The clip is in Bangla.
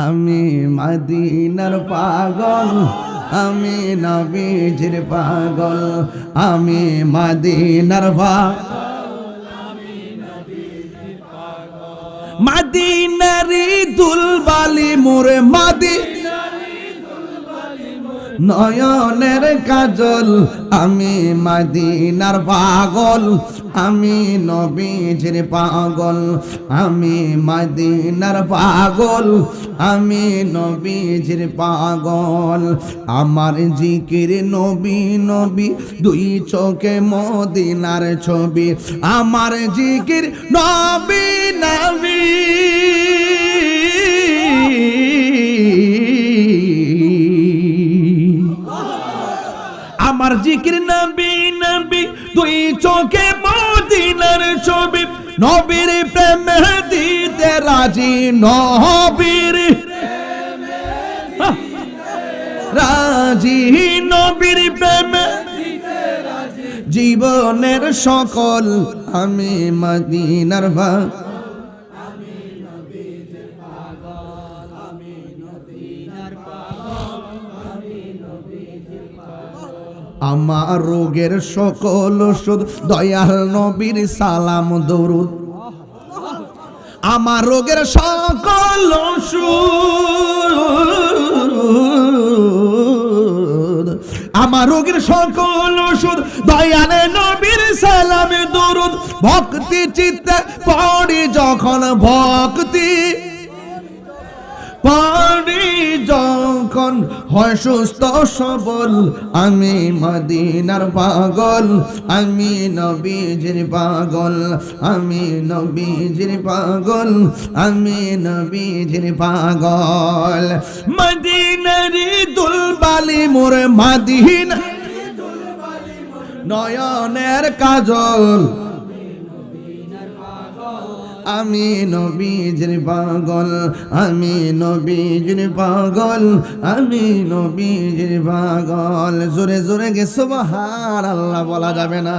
আমি মদিনার পাগল, আমি নবীজির পাগল, আমি মদিনার মদিনারি দুলবালি মোরে নয়নের কাজল, আমি মদিনার পাগল, আমি নবীজির পাগল, আমি মদিনার পাগল, আমি নবীজির পাগল। আমার জিকির নবী নবী, দুই চোখে মদিনার ছবি, আমার জিকির নবী নবী, আমার জিকির নবী নবী, দুই চোখে মদিনার ছবি, নবীর প্রেমে দিতে রাজি, নবীর রাজি, নবীর প্রেমে জীবনের সকল, আমি মদিনার আমার রোগের সকল ওষুধ দয়াল নবীর সালাম দরুদ, আমার রোগের সকল ওষুধ, আমার রোগের সকল ওষুধ দয়াল নবীর সালাম দরুদ। ভক্তি চিত্তে পড়ি যখন, ভক্তি পড়ি যখন হয় সুস্থ সবল, আমি মদিনার পাগল, আমি নবীজির পাগল, আমি নবীজির পাগল, আমি নবীজির পাগল। মদিনারি দুলবালি মোর মদিনা নয়নের কাজল, আমি নবীজির পাগল, আমি নবীজির পাগল, আমি নবীজির পাগল। জোরে জোরে গে সুবহানাল্লাহ বলা যাবে না।